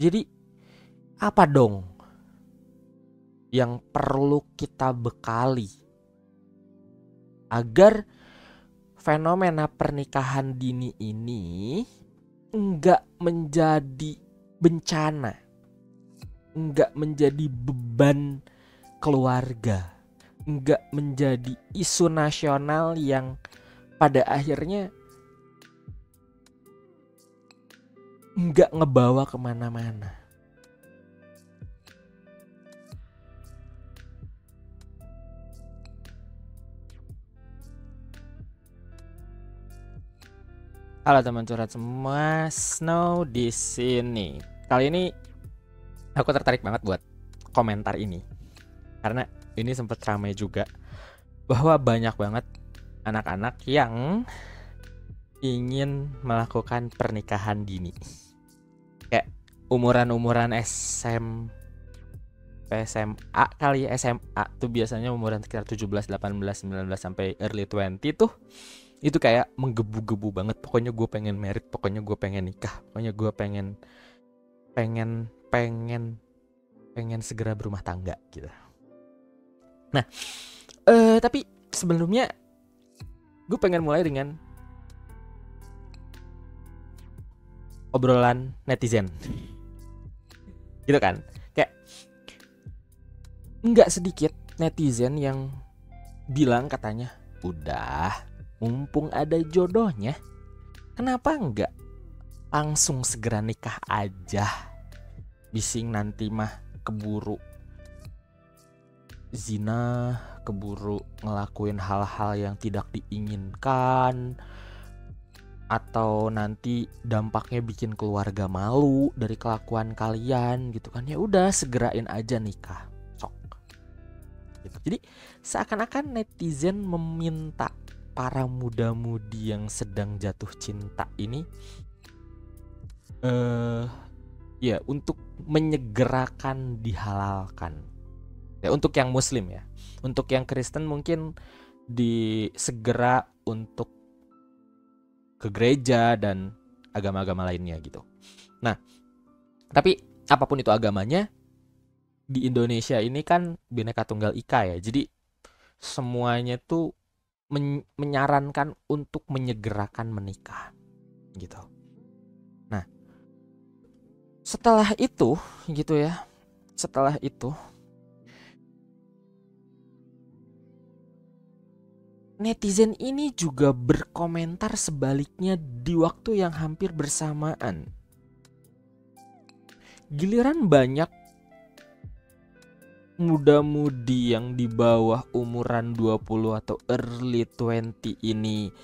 Jadi apa dong yang perlu kita bekali agar fenomena pernikahan dini ini enggak menjadi bencana, enggak menjadi beban keluarga, enggak menjadi isu nasional yang pada akhirnya enggak ngebawa kemana-mana. Halo teman curhat semua, Snow di sini. Kali ini aku tertarik banget buat komentar ini karena ini sempat ramai juga bahwa banyak banget anak-anak yang ingin melakukan pernikahan dini. Kayak umuran-umuran SMA kali, SMA tuh biasanya umuran sekitar 17, 18, 19 sampai early 20 tuh itu kayak menggebu-gebu banget. Pokoknya gue pengen married, pokoknya gue pengen nikah, pokoknya gue pengen segera berumah tangga gitu. Nah, tapi sebelumnya gue pengen mulai dengan obrolan netizen. Gitu kan? Kayak nggak sedikit netizen yang bilang katanya, udah, mumpung ada jodohnya, kenapa enggak langsung segera nikah aja? Bising nanti mah keburu zina, keburu ngelakuin hal-hal yang tidak diinginkan, atau nanti dampaknya bikin keluarga malu dari kelakuan kalian gitu kan. Ya udah, segerain aja nikah, sok. Gitu. Jadi seakan-akan netizen meminta para muda-mudi yang sedang jatuh cinta ini ya untuk menyegerakan dihalalkan. Ya untuk yang muslim ya. Untuk yang Kristen mungkin disegera untuk ke gereja dan agama-agama lainnya gitu. Nah, tapi apapun itu agamanya, di Indonesia ini kan Bhinneka Tunggal Ika ya. Jadi semuanya tuh menyarankan untuk menyegerakan menikah gitu. Nah, setelah itu gitu ya, setelah itu netizen ini juga berkomentar sebaliknya di waktu yang hampir bersamaan. Giliran banyak muda-mudi yang di bawah umuran 20 atau early 20 ini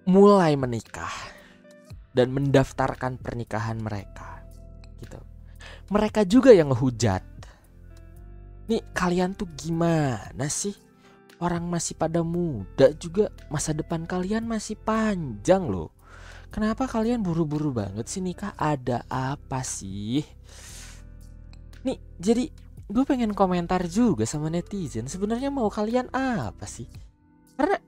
mulai menikah dan mendaftarkan pernikahan mereka gitu. Mereka juga yang ngehujat. Nih kalian tuh gimana sih? Orang masih pada muda juga, masa depan kalian masih panjang loh. Kenapa kalian buru-buru banget sih nikah? Ada apa sih? Nih, jadi gue pengen komentar juga sama netizen. Sebenarnya mau kalian apa sih? Karena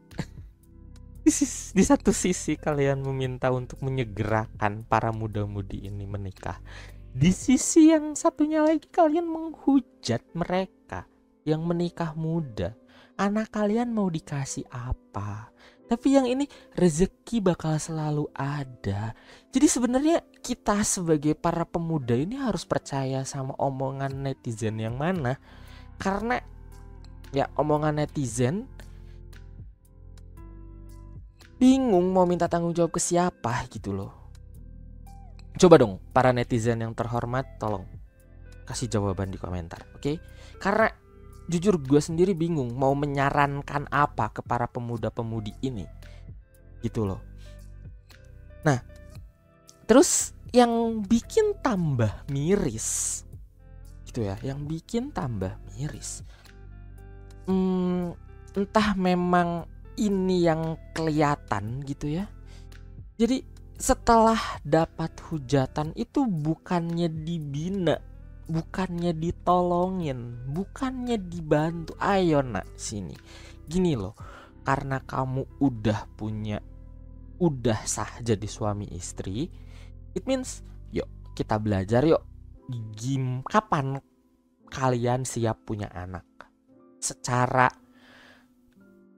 di satu sisi kalian meminta untuk menyegerakan para muda-mudi ini menikah. Di sisi yang satunya lagi kalian menghujat mereka yang menikah muda. Anak kalian mau dikasih apa? Tapi yang ini rezeki bakal selalu ada. Jadi sebenarnya kita sebagai para pemuda ini harus percaya sama omongan netizen yang mana? Karena ya omongan netizen bingung mau minta tanggung jawab ke siapa gitu loh. Coba dong para netizen yang terhormat, tolong kasih jawaban di komentar, oke? Karena jujur gue sendiri bingung mau menyarankan apa ke para pemuda-pemudi ini gitu loh. Nah, terus yang bikin tambah miris gitu ya, yang bikin tambah miris, entah memang ini yang kelihatan gitu ya. Jadi setelah dapat hujatan itu bukannya dibina, bukannya ditolongin, bukannya dibantu. Ayo nak sini. Gini loh, karena kamu udah sah jadi suami istri, It means yuk kita belajar yuk kapan kalian siap punya anak secara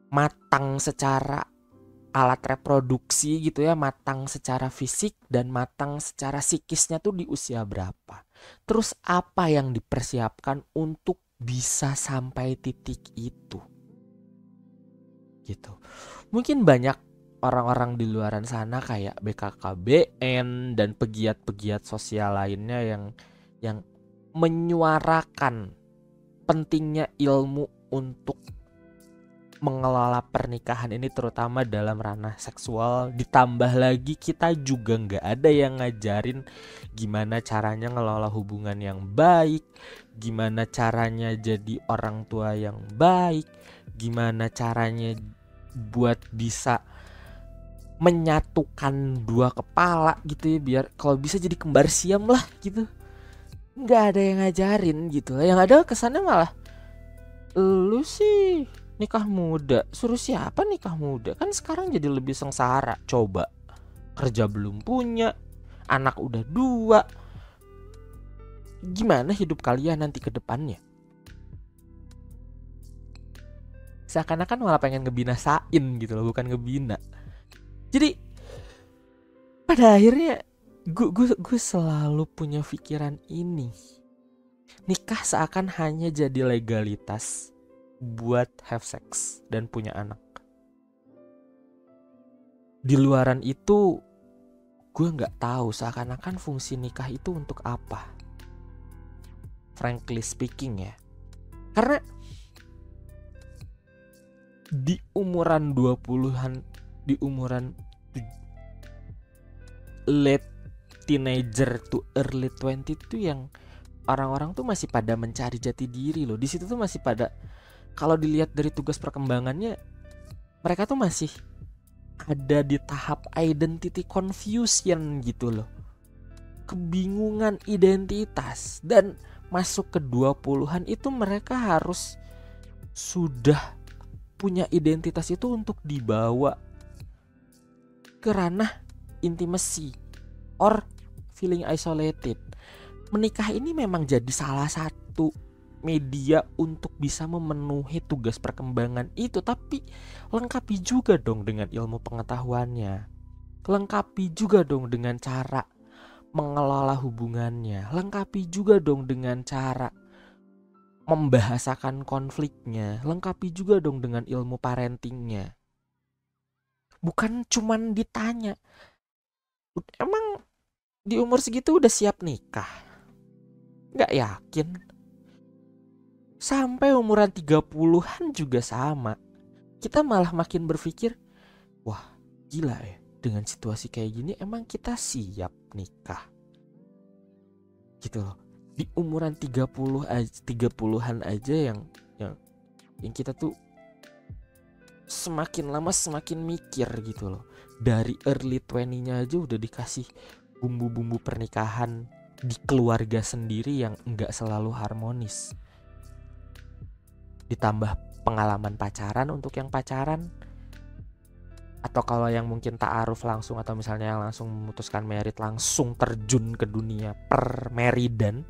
matang, secara alat reproduksi gitu ya, matang secara fisik dan matang secara psikisnya tuh di usia berapa. Terus apa yang dipersiapkan untuk bisa sampai titik itu gitu. Mungkin banyak orang-orang di luaran sana kayak BKKBN dan pegiat-pegiat sosial lainnya yang menyuarakan pentingnya ilmu untuk mengelola pernikahan ini, terutama dalam ranah seksual. Ditambah lagi kita juga nggak ada yang ngajarin gimana caranya ngelola hubungan yang baik, gimana caranya jadi orang tua yang baik, gimana caranya buat bisa menyatukan dua kepala gitu ya, biar kalau bisa jadi kembar siam lah gitu. Nggak ada yang ngajarin gitu. Yang ada kesannya malah lu sih nikah muda, suruh siapa nikah muda? Kan sekarang jadi lebih sengsara. Coba kerja belum punya, anak udah 2. Gimana hidup kalian nanti ke depannya? Seakan-akan malah pengen ngebinasain gitu loh, bukan ngebina. Jadi pada akhirnya gue selalu punya pikiran ini. Nikah seakan hanya jadi legalitas buat have sex dan punya anak. Di luaran itu gue gak tahu seakan-akan fungsi nikah itu untuk apa. Frankly speaking ya. Karena di umuran 20-an, di umuran late teenager to early 20 itu yang orang-orang tuh masih pada mencari jati diri loh. Di situ tuh masih pada, kalau dilihat dari tugas perkembangannya, mereka tuh masih ada di tahap identity confusion gitu loh. Kebingungan identitas. Dan masuk ke 20-an itu mereka harus sudah punya identitas itu untuk dibawa ke ranah intimacy or feeling isolated. Menikah ini memang jadi salah satu media untuk bisa memenuhi tugas perkembangan itu, tapi lengkapi juga dong dengan ilmu pengetahuannya, lengkapi juga dong dengan cara mengelola hubungannya, lengkapi juga dong dengan cara membahasakan konfliknya, lengkapi juga dong dengan ilmu parentingnya. Bukan cuman ditanya, emang di umur segitu udah siap nikah? Gak yakin. Sampai umuran 30-an juga sama. Kita malah makin berpikir, wah gila ya, dengan situasi kayak gini emang kita siap nikah gitu loh. Di umuran 30-an aja yang kita tuh semakin lama semakin mikir gitu loh. Dari early 20-nya aja udah dikasih bumbu-bumbu pernikahan di keluarga sendiri yang enggak selalu harmonis. Ditambah pengalaman pacaran untuk yang pacaran, atau kalau yang mungkin ta'aruf langsung, atau misalnya yang langsung memutuskan merit, langsung terjun ke dunia permeridan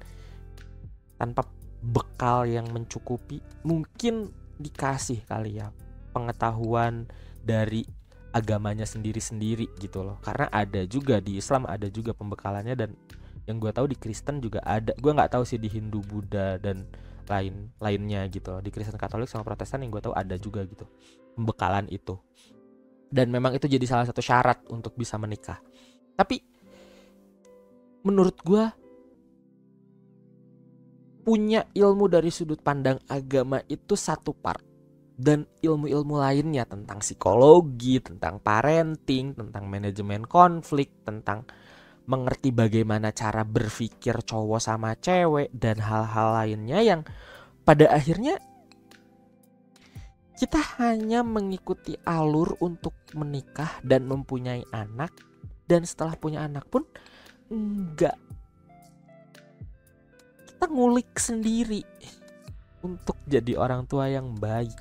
tanpa bekal yang mencukupi. Mungkin dikasih kali ya pengetahuan dari agamanya sendiri-sendiri gitu loh. Karena ada juga di Islam, ada juga pembekalannya, dan yang gue tahu di Kristen juga ada. Gue nggak tahu sih di Hindu, Buddha dan lainnya gitu. Di Kristen, Katolik sama Protestan yang gue tahu ada juga gitu pembekalan itu. Dan memang itu jadi salah satu syarat untuk bisa menikah. Tapi menurut gue, punya ilmu dari sudut pandang agama itu satu part, dan ilmu-ilmu lainnya tentang psikologi, tentang parenting, tentang manajemen konflik, tentang mengerti bagaimana cara berpikir cowok sama cewek, dan hal-hal lainnya yang pada akhirnya kita hanya mengikuti alur untuk menikah dan mempunyai anak. Dan setelah punya anak pun enggak, kita ngulik sendiri untuk jadi orang tua yang baik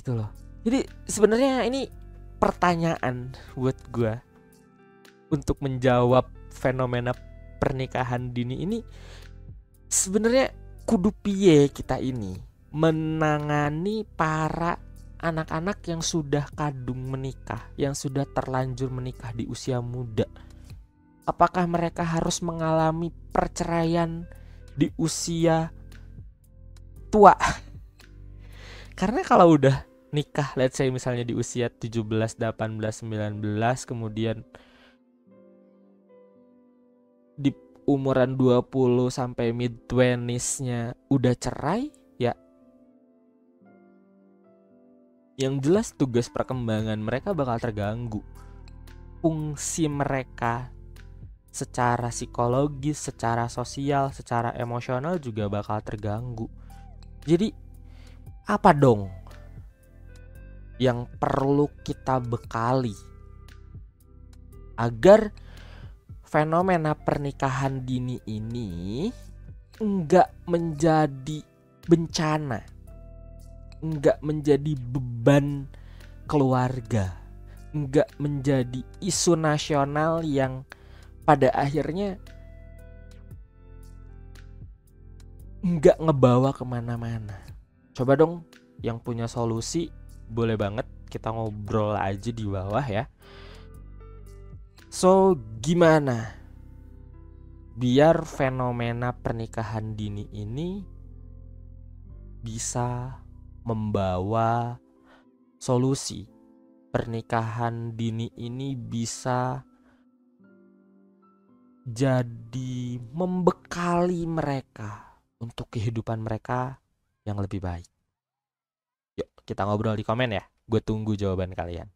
gitu loh. Jadi sebenarnya ini pertanyaan buat gue, untuk menjawab fenomena pernikahan dini ini, sebenarnya kudu piye kita ini menangani para anak-anak yang sudah kadung menikah, yang sudah terlanjur menikah di usia muda. Apakah mereka harus mengalami perceraian di usia tua? Karena kalau udah nikah, let's say misalnya di usia 17, 18, 19, kemudian di umuran 20 sampai mid 20s-nya udah cerai, ya yang jelas tugas perkembangan mereka bakal terganggu. Fungsi mereka secara psikologis, secara sosial, secara emosional juga bakal terganggu. Jadi apa dong yang perlu kita bekali agar fenomena pernikahan dini ini enggak menjadi bencana, enggak menjadi beban keluarga, enggak menjadi isu nasional yang pada akhirnya enggak ngebawa kemana-mana. Coba dong yang punya solusi, boleh banget kita ngobrol aja di bawah ya. So gimana biar fenomena pernikahan dini ini bisa membawa solusi, pernikahan dini ini bisa jadi membekali mereka untuk kehidupan mereka yang lebih baik. Yuk kita ngobrol di komen ya, gue tunggu jawaban kalian.